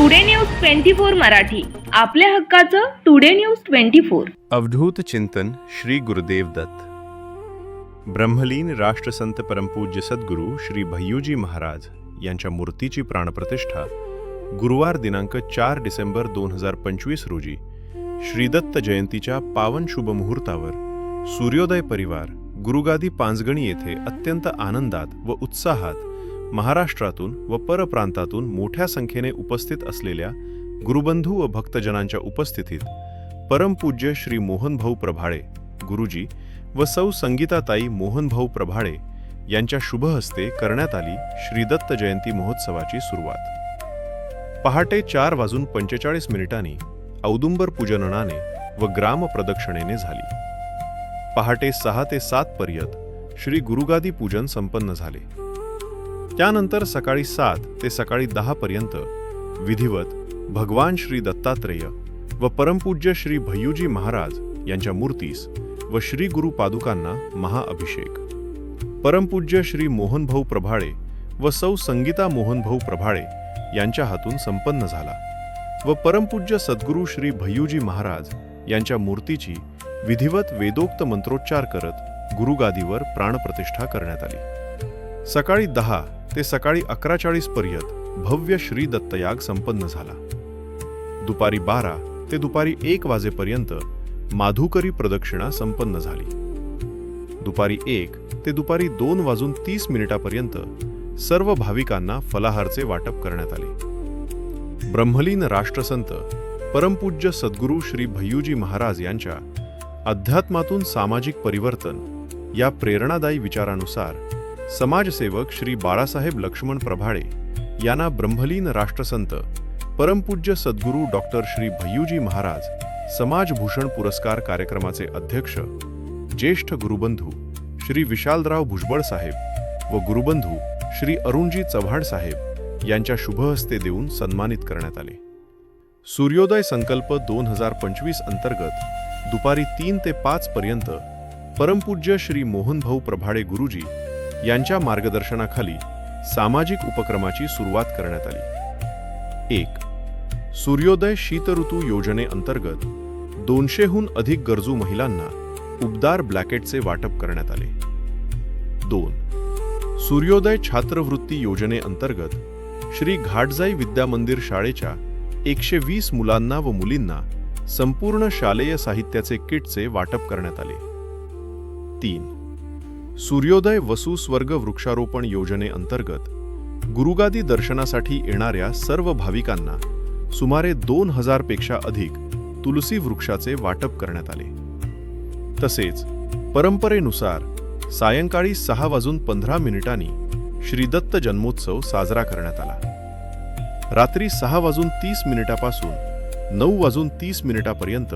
Today news 24 Marathi, आपल्या हक्काचं today news 24. Avadhoot चिंतन श्री गुरुदेव दत्त. ब्रह्मलीन राष्ट्रसंत परमपूज्य सद्गुरू श्री भय्यूजी महाराज यांच्या मूर्तीची प्राणप्रतिष्ठा गुरुवार दिनांक 4 डिसेंबर 2025 रोजी श्रीदत्त जयंतीच्या पावन शुभ मुहूर्तावर सूर्योदय परिवार गुरुगादी पांचगणी येथे अत्यंत आनंदात व उत्साहात महाराष्ट्रातून व परप्रांतातून मोठ्या संख्येने उपस्थित असलेल्या गुरुबंधू व भक्तजनांच्या उपस्थितीत परमपूज्य श्री मोहनभाऊ प्रभाळे गुरुजी व सौ संगीताताई मोहनभाऊ प्रभाळे यांच्या शुभहस्ते करण्यात आली श्रीदत्त जयंती महोत्सवाची सुरुवात. पहाटे 4:45 औदुंबर पूजननाने व ग्राम प्रदक्षिणेने झाली. पहाटे 6 ते 7 पर्यंत श्री गुरुगादी पूजन संपन्न झाले. त्यानंतर सकाळी 7 ते सकाळी 10 पर्यंत विधिवत भगवान श्री दत्तात्रेय व परमपूज्य श्री भय्यूजी महाराज यांच्या मूर्तीस व श्री गुरु पादुकांना महाअभिषेक परमपूज्य श्री मोहनभाऊ प्रभाळे व सौ संगीता मोहनभाऊ प्रभाळे यांच्या हातून संपन्न झाला व परमपूज्य सद्गुरू श्री भय्यूजी महाराज यांच्या मूर्तीची विधिवत वेदोक्त मंत्रोच्चार करत गुरुगादीवर प्राणप्रतिष्ठा करण्यात आली. सकाळी 10 ते सकाळी 11:40 पर्यंत भव्य श्री दत्तयाग संपन्न झाला. दुपारी 12 ते दुपारी 1 वाजेपर्यंत माधुकरी प्रदक्षिणा संपन्न झाली. दुपारी 1 ते दुपारी 2:30 पर्यंत सर्व भाविकांना फलाहारचे वाटप करण्यात आले. ब्रह्मलीन राष्ट्रसंत परमपूज्य सद्गुरू श्री भय्यूजी महाराज यांच्या अध्यात्मातून सामाजिक परिवर्तन या प्रेरणादायी विचारानुसार समाजसेवक श्री बाळासाहेब लक्ष्मण प्रभाळे यांना ब्रह्मलीन राष्ट्रसंत परमपूज्य सद्गुरू डॉक्टर श्री भय्यूजी महाराज समाजभूषण पुरस्कार कार्यक्रमाचे अध्यक्ष ज्येष्ठ गुरुबंधू श्री विशालराव भुजबळ साहेब व गुरुबंधू श्री अरुणजी चव्हाण साहेब यांच्या शुभहस्ते देऊन सन्मानित करण्यात आले. सूर्योदय संकल्प 2025 अंतर्गत दुपारी 3 ते 5 पर्यंत परमपूज्य श्री मोहनभाऊ प्रभाळे गुरुजी यांच्या मार्गदर्शनाखाली सामाजिक उपक्रमाची सुरुवात करण्यात आली. 1. सूर्योदय शीतऋतू योजनेअंतर्गत 200हून अधिक गरजू महिलांना उबदार ब्लॅकेटचे वाटप करण्यात आले. 2. सूर्योदय छात्रवृत्ती योजनेअंतर्गत श्री घाटजाई विद्या मंदिर शाळेच्या 120 मुलांना व मुलींना संपूर्ण शालेय साहित्याचे किटचे वाटप करण्यात आले. 3. सूर्योदय वसु स्वर्ग वृक्षारोपण योजनेअंतर्गत गुरुगादी दर्शनासाठी येणाऱ्या सर्व भाविकांना सुमारे 2000 पेक्षा अधिक तुलसी वृक्षाचे वाटप करण्यात आले. तसेच परंपरेनुसार सायंकाळी 6:15 श्रीदत्त जन्मोत्सव साजरा करण्यात आला. रात्री 6:30 पासून 9:30 पर्यंत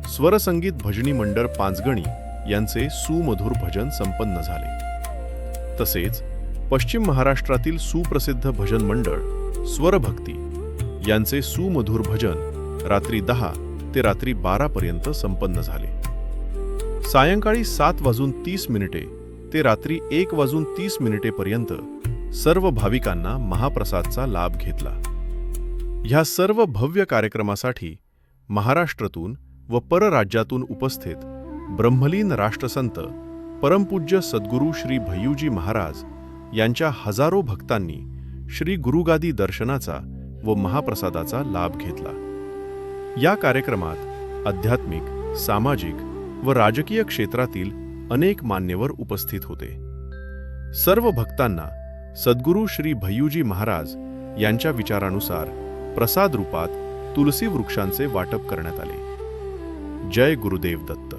स्वरसंगीत भजनी मंडळ पांचगणी यांचे सुमधुर भजन संपन्न झाले. तसेच पश्चिम महाराष्ट्रातील सुप्रसिद्ध भजन मंडळ स्वरभक्ती यांचे सुमधुर भजन रात्री 10 ते रात्री 12 पर्यंत संपन्न झाले. सायंकाळी 7:30 ते रात्री 1:30 पर्यंत सर्व भाविकांना महाप्रसादचा लाभ घेतला. ह्या सर्व भव्य कार्यक्रमासाठी महाराष्ट्रातून व परराज्यातून उपस्थित ब्रह्मलीन राष्ट्रसंत परमपूज्य सद्गुरू श्री भय्यूजी महाराज यांच्या हजारो भक्तांनी श्री गुरुगादी दर्शनाचा व महाप्रसादाचा लाभ घेतला. या कार्यक्रमात आध्यात्मिक, सामाजिक व राजकीय क्षेत्रातील अनेक मान्यवर उपस्थित होते. सर्व भक्तांना सद्गुरू श्री भय्यूजी महाराज यांच्या विचारानुसार प्रसाद रूपात तुलसी वृक्षांचे वाटप करण्यात आले. जय गुरुदेव दत्त.